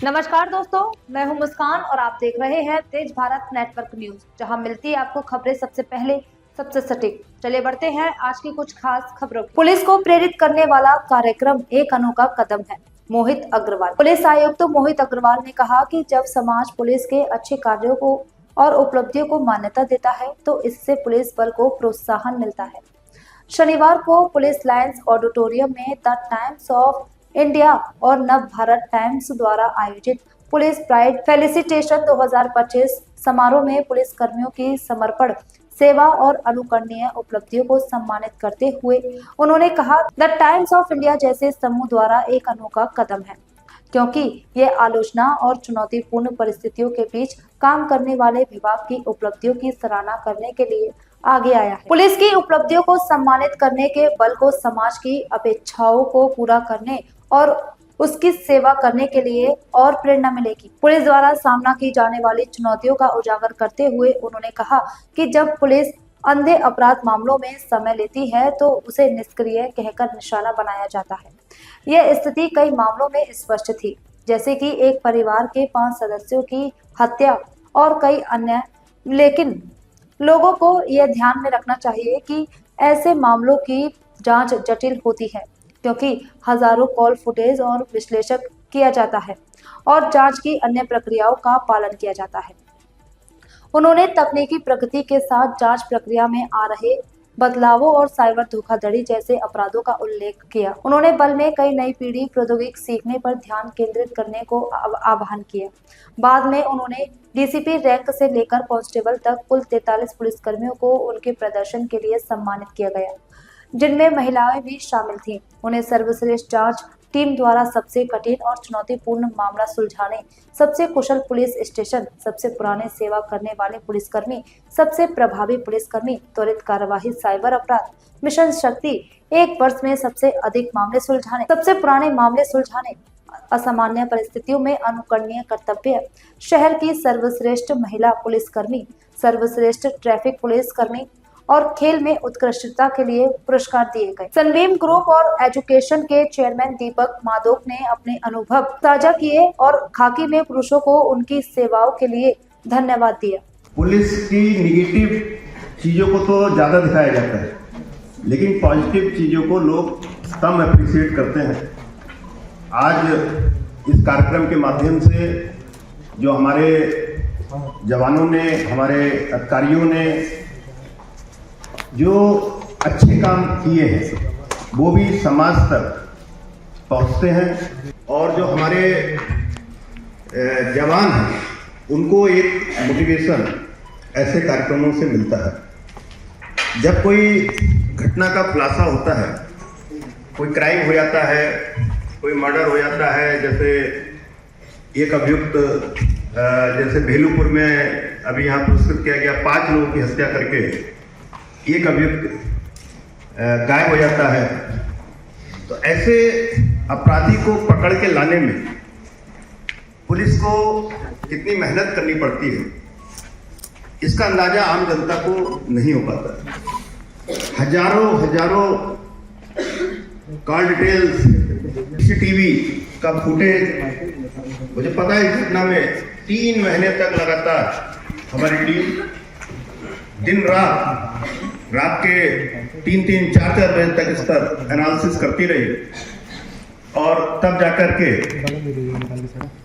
नमस्कार दोस्तों, मैं हूं मुस्कान और आप देख रहे हैं तेज भारत नेटवर्क न्यूज, जहां मिलती है आपको खबरें सबसे पहले, सबसे सटीक। चलिए बढ़ते हैं आज की कुछ खास खबरों। पुलिस को प्रेरित करने वाला कार्यक्रम एक अनोखा कदम है। मोहित अग्रवाल। पुलिस आयुक्त मोहित अग्रवाल ने कहा कि जब समाज पुलिस के अच्छे कार्यों को और उपलब्धियों को मान्यता देता है तो इससे पुलिस बल को प्रोत्साहन मिलता है। शनिवार को पुलिस लाइन्स ऑडिटोरियम में द टाइम्स ऑफ इंडिया और नव भारत टाइम्स द्वारा आयोजित पुलिस प्राइड फेलिसिटेशन 2025 समारोह में पुलिस कर्मियों की समर्पण सेवा और अनुकरणीय उपलब्धियों को सम्मानित करते हुए उन्होंने कहा, द टाइम्स ऑफ इंडिया जैसे समूह द्वारा एक अनोखा कदम है, क्योंकि ये आलोचना और चुनौतीपूर्ण परिस्थितियों के बीच काम करने वाले विभाग की उपलब्धियों की सराहना करने के लिए आगे आया है। पुलिस की उपलब्धियों को सम्मानित करने के बल को समाज की अपेक्षाओं को पूरा करने और उसकी सेवा करने के लिए और प्रेरणा मिलेगी। पुलिस द्वारा सामना की जाने वाली चुनौतियों का उजागर करते हुए उन्होंने कहा कि जब पुलिस अंधे अपराध मामलों में समय लेती है तो उसे निष्क्रिय कहकर निशाना बनाया जाता है। यह स्थिति कई मामलों में स्पष्ट थी, जैसे कि एक परिवार के 5 सदस्यों की हत्या और कई अन्य। लेकिन लोगों को यह ध्यान में रखना चाहिए कि ऐसे मामलों की जांच जटिल होती है, क्योंकि हजारों कॉल फुटेज और विश्लेषण किया जाता है और जांच की अन्य प्रक्रियाओं का पालन किया जाता है। उन्होंने तकनीकी प्रगति के साथ जांच प्रक्रिया में आ रहे बदलावों और साइबर धोखाधड़ी जैसे अपराधों का उल्लेख किया। उन्होंने बल में कई नई पीढ़ी प्रौद्योगिकी सीखने पर ध्यान केंद्रित करने को आह्वान किया। बाद में उन्होंने डीसीपी रैंक से लेकर कांस्टेबल तक कुल 43 पुलिसकर्मियों को उनके प्रदर्शन के लिए सम्मानित किया गया, जिनमें महिलाएं भी शामिल थीं। उन्हें सर्वश्रेष्ठ जांच टीम द्वारा सबसे कठिन और चुनौतीपूर्ण मामला सुलझाने, सबसे कुशल पुलिस स्टेशन, सबसे पुराने सेवा करने वाले पुलिसकर्मी, सबसे प्रभावी पुलिसकर्मी, त्वरित कार्यवाही साइबर अपराध मिशन शक्ति, 1 वर्ष में सबसे अधिक मामले सुलझाने, सबसे पुराने मामले सुलझाने, असामान्य परिस्थितियों में अनुकरणीय कर्तव्य, शहर की सर्वश्रेष्ठ महिला पुलिसकर्मी, सर्वश्रेष्ठ ट्रैफिक पुलिसकर्मी और खेल में उत्कृष्टता के लिए पुरस्कार दिए गए। सनबीम ग्रुप और एजुकेशन के चेयरमैन दीपक माधोक ने अपने अनुभव साझा किए और खाकी में पुरुषों को उनकी सेवाओं के लिए धन्यवाद दिया। पुलिस की निगेटिव चीजों को तो ज्यादा दिखाया जाता है, लेकिन पॉजिटिव चीजों को लोग कम अप्रिशिएट करते हैं। आज इस कार्यक्रम के माध्यम से जो हमारे जवानों ने, हमारे अधिकारियों ने जो अच्छे काम किए हैं वो भी समाज तक पहुंचते हैं, और जो हमारे जवान हैं उनको एक मोटिवेशन ऐसे कार्यक्रमों से मिलता है। जब कोई घटना का खुलासा होता है, कोई क्राइम हो जाता है, कोई मर्डर हो जाता है, जैसे एक अभियुक्त जैसे भेलूपुर में अभी यहाँ पुरस्कृत किया गया, 5 लोगों की हत्या करके एक अभियुक्त गायब हो जाता है, तो ऐसे अपराधी को पकड़ के लाने में पुलिस को कितनी मेहनत करनी पड़ती है, इसका अंदाजा आम जनता को नहीं हो पाता। हजारों कॉल डिटेल्स, सीसीटीवी का फुटेज, मुझे पता है इस घटना में 3 महीने तक लगातार हमारी टीम दिन रात के 3-4 बजे तक इस पर एनालिसिस करती रही, और तब जाकर के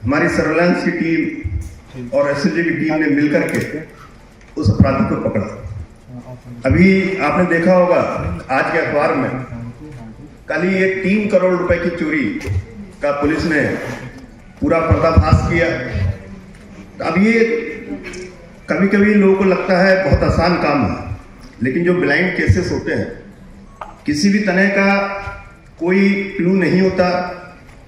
हमारी सर्वेलेंस की टीम और एसएसजी की टीम ने मिलकर के उस अपराधी को पकड़ा। अभी आपने देखा होगा आज के अखबार में, कल ही एक 3 करोड़ रुपए की चोरी का पुलिस ने पूरा पर्दाफाश किया। अब ये कभी कभी लोगों को लगता है बहुत आसान काम है, लेकिन जो ब्लाइंड केसेस होते हैं, किसी भी तरह का कोई क्लू नहीं होता,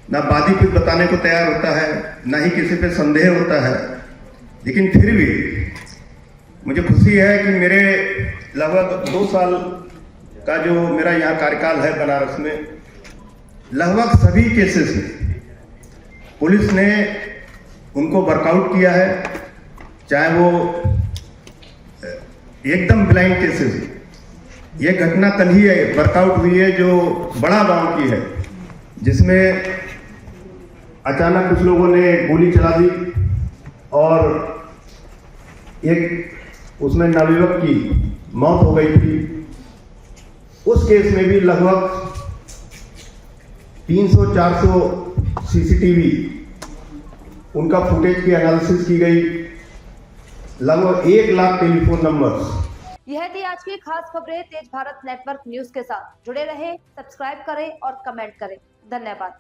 ना वादी कुछ बताने को तैयार होता है, ना ही किसी पे संदेह होता है, लेकिन फिर भी मुझे खुशी है कि मेरे लगभग 2 साल का जो मेरा यहाँ कार्यकाल है बनारस में, लगभग सभी केसेस में पुलिस ने उनको वर्कआउट किया है, चाहे वो एकदम ब्लाइंड केसेस। ये घटना कल ही वर्कआउट हुई है जो बड़ा गांव की है, जिसमें अचानक कुछ लोगों ने गोली चला दी और एक उसमें नवयुवक की मौत हो गई थी। उस केस में भी लगभग 300-400 सीसीटीवी उनका फुटेज की एनालिसिस की गई, लगभग 1 लाख टेलीफोन नंबर्स। यह थी आज की खास खबरें तेज भारत नेटवर्क न्यूज के साथ। जुड़े रहे, सब्सक्राइब करें और कमेंट करें। धन्यवाद।